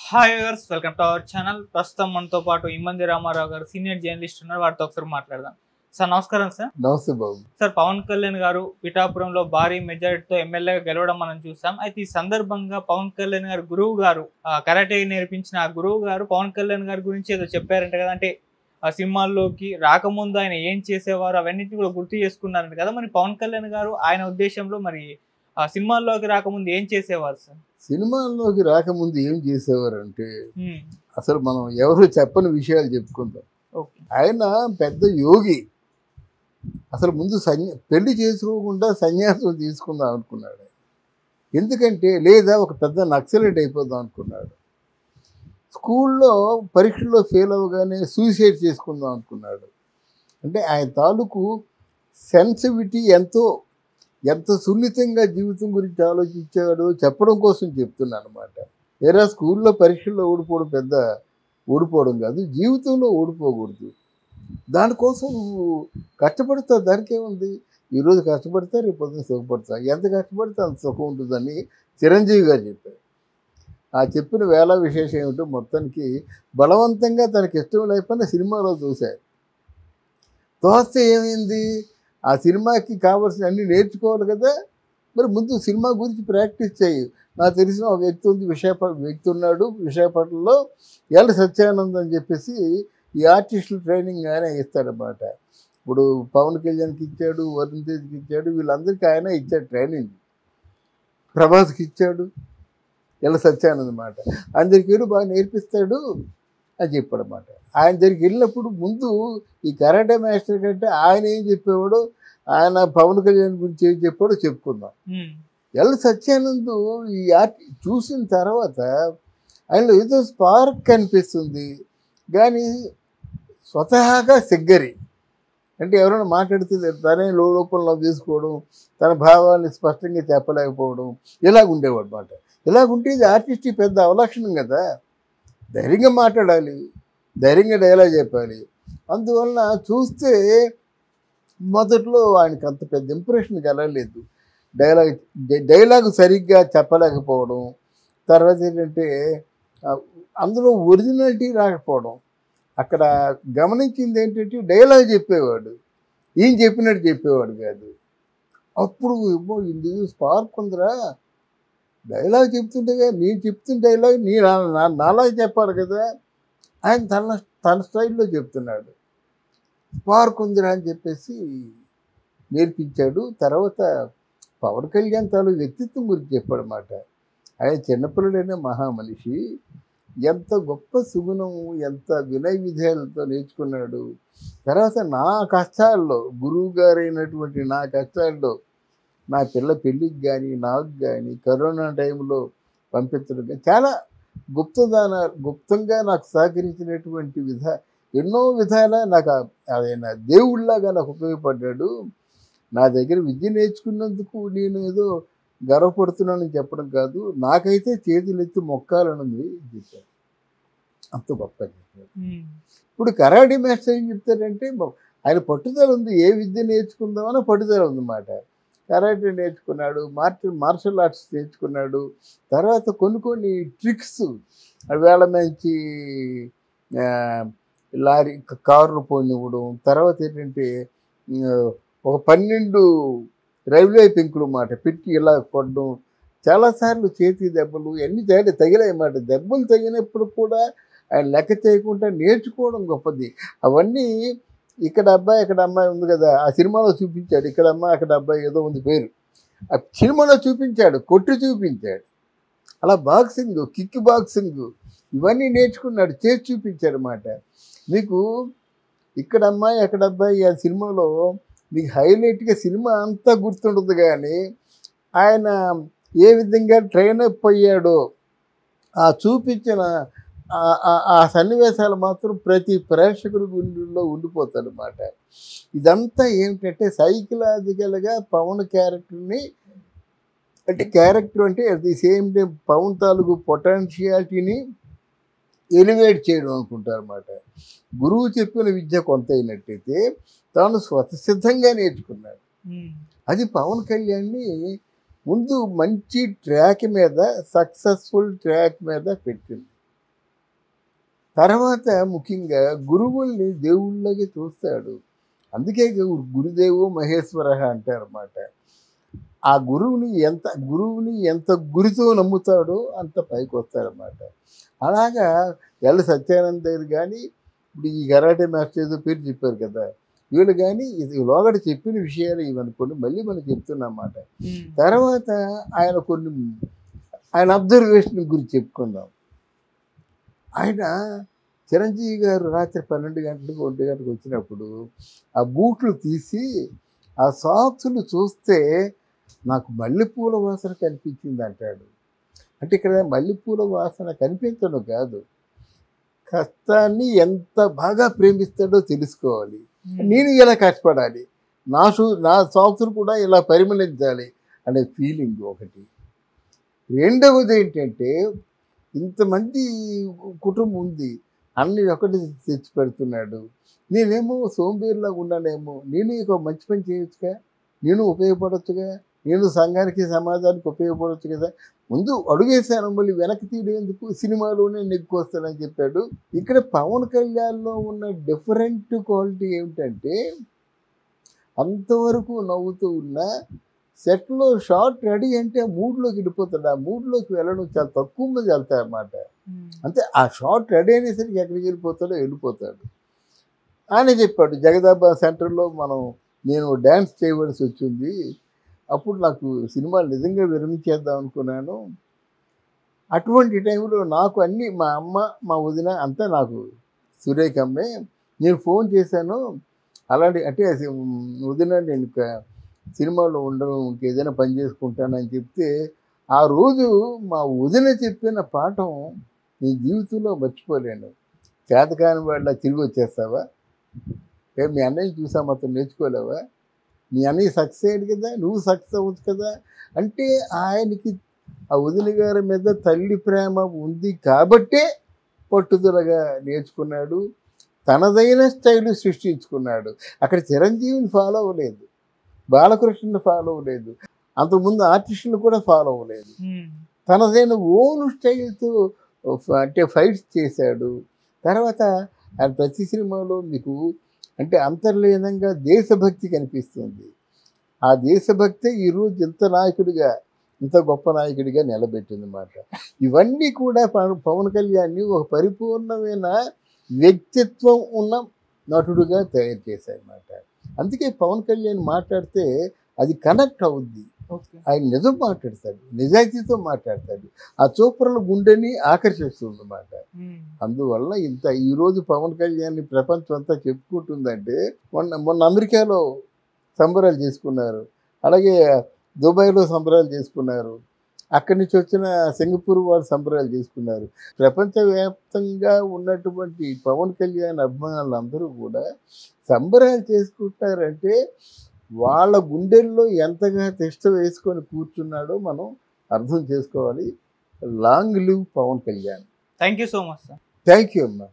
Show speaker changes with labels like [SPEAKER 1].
[SPEAKER 1] Hi viewers, welcome to our channel. ప్రస్తుతం మనతో పాటు ఇమ్మంది రామారావు గారు సీనియర్ జర్నలిస్ట్ ఉన్నారు. వారితో ఒకసారి మాట్లాడదాం. సార్ నమస్కారం. సార్
[SPEAKER 2] నమస్తే బాబు.
[SPEAKER 1] సార్, పవన్ కళ్యాణ్ గారు పిఠాపురంలో భారీ మెజారిటీతో ఎమ్మెల్యేగా గెలవడం మనం చూసాం. అయితే ఈ సందర్భంగా పవన్ కళ్యాణ్ గారు గురువు గారు కరాటే నేర్పించిన ఆ గురువు గారు పవన్ కళ్యాణ్ గారి గురించి ఏదో చెప్పారంట కదా. అంటే ఆ సినిమాల్లోకి రాకముందు ఆయన ఏం చేసేవారు అవన్నిటిని కూడా గుర్తు చేసుకున్నారంట కదా. మరి పవన్ కళ్యాణ్ గారు ఆయన ఉద్దేశంలో మరి ఆ సినిమాల్లోకి రాకముందు ఏం చేసేవారు సార్?
[SPEAKER 2] సినిమాల్లోకి రాకముందు ఏం చేసేవారు అంటే అసలు మనం ఎవరు చెప్పని విషయాలు చెప్పుకుందాం. ఆయన పెద్ద యోగి. అసలు ముందు పెళ్లి చేసుకోకుండా సన్యాసం తీసుకుందాం అనుకున్నాడు. ఎందుకంటే లేదా ఒక పెద్ద నక్సలైట్ అయిపోదాం అనుకున్నాడు. స్కూల్లో పరీక్షల్లో ఫెయిల్ అవ్వగానే సూసైడ్ చేసుకుందాం అనుకున్నాడు. అంటే ఆయన తాలూకు సెన్సిటివిటీ ఎంత సున్నితంగా జీవితం గురించి ఆలోచించాడో చెప్పడం కోసం చెప్తున్నాను అనమాట. వేరే స్కూల్లో పరీక్షల్లో ఓడిపోవడం కాదు, జీవితంలో ఓడిపోకూడదు. దానికోసం నువ్వు కష్టపడతావు. దానికేముంది, ఈరోజు కష్టపడతా రేపు పొద్దున సుఖపడతా. ఎంత కష్టపడితే అంత సుఖం ఉంటుందని చిరంజీవి గారు చెప్పారు. ఆ చెప్పిన వేళ విశేషం ఏమిటో మొత్తానికి బలవంతంగా తనకి ఇష్టం లేకపోయినా సినిమాలో చూశారు. తోస్తే ఏమైంది, ఆ సినిమాకి కావాల్సిన అన్నీ నేర్చుకోవాలి కదా. మరి ముందు సినిమా గురించి ప్రాక్టీస్ చేయి. నాకు తెలిసిన ఒక వ్యక్తి ఉన్నాడు విశాఖపట్నంలో, ఎల్ సత్యానంద్ అని చెప్పేసి. ఈ ఆర్టిస్టులు ట్రైనింగ్ ఆయన ఇస్తాడనమాట. ఇప్పుడు పవన్ కళ్యాణ్కి ఇచ్చాడు, వరుణ్ తేజ్కి ఇచ్చాడు, వీళ్ళందరికీ ఆయన ఇచ్చాడు ట్రైనింగ్. ప్రభాస్కి ఇచ్చాడు ఎల్ సత్యానంద్ అనమాట. అందరికీ బాగా నేర్పిస్తాడు అని చెప్పాడనమాట. ఆయన దగ్గరికి వెళ్ళినప్పుడు ముందు ఈ కరాటే మాస్టర్ కంటే ఆయన ఏం చెప్పేవాడో, ఆయన పవన్ కళ్యాణ్ గురించి ఏం చెప్పాడో చెప్పుకుందాం. ఎల్ సత్యానంద్ ఈ చూసిన తర్వాత ఆయనలో ఏదో స్పార్క్ కనిపిస్తుంది. కానీ స్వతహాగా సిగ్గరి. అంటే ఎవరైనా మాట్లాడితే తనే లోపల తీసుకోవడం, తన భావాన్ని స్పష్టంగా చెప్పలేకపోవడం, ఇలాగ ఉండేవాడు అనమాట. ఇలాగుంటే ఇది ఆర్టిస్ట్ పెద్ద అవలక్షణం కదా. ధైర్యంగా మాట్లాడాలి, ధైర్యంగా డైలాగ్ చెప్పాలి. అందువలన చూస్తే మొదట్లో ఆయనకు అంత పెద్ద ఇంప్రెషన్ కలగలేదు. డైలాగ్ సరిగ్గా చెప్పలేకపోవడం, తర్వాత ఏంటంటే అందులో ఒరిజినాలిటీ రాకపోవడం. అక్కడ గమనించింది ఏంటంటే డైలాగ్ చెప్పేవాడు, ఏం చెప్పినట్టు చెప్పేవాడు కాదు. అప్పుడు ఇది స్పార్క్ ఉందిరా, డైలాగ్ చెప్తుంటేగా నేను చెప్తున్న డైలాగ్ నాలాగా చెప్పాలి కదా. ఆయన తన స్టైల్లో చెప్తున్నాడు. స్పార్క్ ఉందిరా అని చెప్పేసి నేర్పించాడు. తర్వాత పవన్ కళ్యాణ్ తాలూకు వ్యక్తిత్వం గురించి చెప్పాడన్నమాట. ఆయన చిన్నపిల్లడైన మహామనిషి, ఎంత గొప్ప సుగుణం, ఎంత వినయ విధేయాలతో నేర్చుకున్నాడు. తర్వాత నా కష్టాల్లో, గురువు గారైనటువంటి నా కష్టాల్లో, నా పిల్ల పెళ్ళికి కానీ నాకు కానీ కరోనా టైంలో పంపించడం కానీ చాలా గుప్తంగా నాకు సహకరించినటువంటి ఎన్నో విధాలా నాకు ఆయన దేవుళ్ళలాగా నాకు ఉపయోగపడ్డాడు. నా దగ్గర విద్య నేర్చుకున్నందుకు నేను ఏదో గర్వపడుతున్నానని చెప్పడం కాదు, నాకైతే చేతులెత్తి మొక్కాలనుంది చెప్పారు. అంత గొప్ప చెప్పారు. ఇప్పుడు కరాటే మాస్టర్ ఏం చెప్తారంటే ఆయన పట్టుదల ఉంది, ఏ విద్య నేర్చుకుందామని పట్టుదల ఉందన్నమాట. కరాటే నేర్చుకున్నాడు, మార్షల్ ఆర్ట్స్ నేర్చుకున్నాడు. తర్వాత కొన్ని ట్రిక్స్, వేళ మంచి కారును పోనివ్వడం, తర్వాత ఏంటంటే ఒక 12 రైల్వే పెంకులు మాట పెట్టి ఇలా కొట్టడం, చాలాసార్లు చేతి దెబ్బలు అన్నీ తగిలాయన్నమాట. దెబ్బలు తగినప్పుడు కూడా ఆయన లెక్క చేయకుండా నేర్చుకోవడం గొప్పది. అవన్నీ ఇక్కడ అబ్బాయి అక్కడ అమ్మాయి ఉంది కదా, ఆ సినిమాలో చూపించాడు. ఇక్కడ అమ్మాయి అక్కడ అబ్బాయి ఏదో ఉంది పేరు, ఆ సినిమాలో చూపించాడు, కొట్టి చూపించాడు. అలా బాక్సింగ్, కిక్ బాక్సింగ్ ఇవన్నీ నేర్చుకున్నాడు, చేసి చూపించాడు అన్నమాట. మీకు ఇక్కడ అమ్మాయి అక్కడ అబ్బాయి ఆ సినిమాలో మీకు హైలైట్గా సినిమా అంతా గుర్తుండదు, కానీ ఆయన ఏ విధంగా ట్రైన్ అప్ అయ్యాడో ఆ చూపించిన ఆ సన్నివేశాలు మాత్రం ప్రతి ప్రేక్షకుడి గుండెల్లో ఉండిపోతాడనమాట. ఇదంతా ఏమిటంటే సైకలాజికల్గా పవన్ క్యారెక్టర్ని, అంటే క్యారెక్టర్ అంటే at the same time Pawan తాలూకు పొటెన్షియాలిటీని ఎలివేట్ చేయడం అనుకుంటారు అన్నమాట. గురువు చెప్పిన విద్య కొంత అయినట్టయితే తాను స్వతసిద్ధంగా నేర్చుకున్నాడు. అది పవన్ కళ్యాణ్ని ముందు మంచి ట్రాక్ మీద, సక్సెస్ఫుల్ ట్రాక్ మీద పెట్టింది. తర్వాత ముఖ్యంగా గురువుల్ని దేవుళ్ళగా చూస్తాడు. అందుకే గురుదేవో మహేశ్వర అంటారన్నమాట. ఆ గురువుని ఎంత గురితో నమ్ముతాడో అంత పైకి వస్తాడన్నమాట. అలాగా ఎల్ల సత్యానంద దగ్గర కానీ, ఇప్పుడు ఈ కరాటే మాస్టర్ ఏదో పేరు చెప్పారు కదా, వీళ్ళు కానీ ఇది లోగడ చెప్పిన విషయాలు ఇవనుకోండి మళ్ళీ మనం చెప్తున్నమాట. తర్వాత ఆయన అబ్జర్వేషన్ గురించి చెప్పుకుందాం. ఆయన చిరంజీవి గారు రాత్రి 12 గంటలకు 1 గంటకు వచ్చినప్పుడు ఆ బూట్లు తీసి ఆ సాక్సులు చూస్తే నాకు మల్లెపూల వాసన కనిపించింది అంటాడు. అంటే ఇక్కడ మల్లెపూల వాసన కనిపించడం కాదు, కష్టాన్ని ఎంత బాగా ప్రేమిస్తాడో తెలుసుకోవాలి. నేను ఇలా కష్టపడాలి, నా సాక్సులు కూడా ఇలా పరిమళించాలి అనే ఫీలింగ్ ఒకటి. రెండవది ఏంటంటే, ఇంతమంది కుటుంబం ఉంది, అన్ని ఒకటి తెచ్చి పెడుతున్నాడు, నేనేమో సోంబేరిలాగా ఉన్నానేమో, నేను ఇక మంచి పని చేయొచ్చుగా, నేను ఉపయోగపడవచ్చుగా, నేను సంఘానికి సమాజానికి ఉపయోగపడవచ్చు కదా, ముందు అడుగేశాను మళ్ళీ వెనక్కి తీయడం ఎందుకు, సినిమాలోనే నెగ్గుకొస్తానని చెప్పాడు. ఇక్కడ పవన్ కళ్యాణ్లో ఉన్న డిఫరెంట్ క్వాలిటీ ఏమిటంటే, అంతవరకు నవ్వుతూ ఉన్న సెట్లో షార్ట్ రెడీ అంటే మూడ్లోకి వెళ్ళిపోతాడు. ఆ మూడ్లోకి వెళ్ళడం చాలా తక్కువ మంది వెళ్తారన్నమాట. అంటే ఆ షార్ట్ రెడీ అనేసరికి ఎక్కడికి వెళ్ళిపోతాడు. ఆయన చెప్పాడు, జగదాంబ సెంటర్లో నేను డ్యాన్స్ చేయవలసి వచ్చింది, అప్పుడు నాకు సినిమాలు నిజంగా విరమించేద్దాం అనుకున్నాను. అటువంటి టైంలో నాకు అన్నీ మా అమ్మ మా వదిన అంతా నాకు సురేఖమ్మే. నేను ఫోన్ చేశాను, అలాంటి అంటే వదిన నేను సినిమాలో ఉండను, ఇంకేదైనా పని చేసుకుంటానని చెప్తే, ఆ రోజు మా వదిన చెప్పిన పాఠం నీ జీవితంలో మర్చిపోలేను. చేతకాని వాళ్ళ తిరిగి వచ్చేస్తావా, మీ అన్నయ్యని చూసాము అతను నేర్చుకోలేవా, మీ అన్నయ్య సక్సెస్ అయ్యాడు కదా, నువ్వు సక్సెస్ అవ్వచ్చు కదా. అంటే ఆయనకి ఆ వదిన గారి మీద తల్లి ప్రేమ ఉంది కాబట్టే పట్టుదలగా నేర్చుకున్నాడు, తనదైన స్టైల్ సృష్టించుకున్నాడు. అక్కడ చిరంజీవిని ఫాలో అవ్వలేదు, బాలకృష్ణని ఫాలో అవ్వలేదు, అంతకుముందు ఆర్టిస్టులు కూడా ఫాలో అవ్వలేదు. తనదైన ఓన్ స్టైల్తో అంటే ఫైట్స్ చేశాడు. తర్వాత ఆయన ప్రతి సినిమాలో మీకు అంటే అంతర్లీనంగా దేశభక్తి కనిపిస్తుంది. ఆ దేశభక్తే ఈరోజు ఇంత గొప్ప నాయకుడిగా నిలబెట్టిందన్నమాట. ఇవన్నీ కూడా పవన్ కళ్యాణ్ని ఒక పరిపూర్ణమైన వ్యక్తిత్వం ఉన్న నటుడుగా తయారు చేశారన్నమాట. అందుకే పవన్ కళ్యాణ్ మాట్లాడితే అది కనెక్ట్ అవుద్ది. ఆయన నిజం మాట్లాడతాడు, నిజాయితీతో మాట్లాడతాడు, ఆ చూపరుల గుండెని ఆకర్షిస్తుంది అన్నమాట. అందువల్ల ఈరోజు పవన్ కళ్యాణ్ ప్రపంచం అంతా చెప్పుకుంటుందంటే, మొన్న అమెరికాలో సంబరాలు చేసుకున్నారు, అలాగే దుబాయ్లో సంబరాలు చేసుకున్నారు, అక్కడి నుంచి వచ్చిన సింగపూర్ వాళ్ళు సంబరాలు చేసుకున్నారు. ప్రపంచవ్యాప్తంగా ఉన్నటువంటి పవన్ కళ్యాణ్ అభిమానులందరూ కూడా సంబరాలు చేసుకుంటారంటే వాళ్ళ గుండెల్లో ఎంతగా తిష్ట వేసుకొని కూర్చున్నాడో మనం అర్థం చేసుకోవాలి. Long live Pawan Kalyan.
[SPEAKER 1] Thank you so much sir.
[SPEAKER 2] Thank you అమ్మా.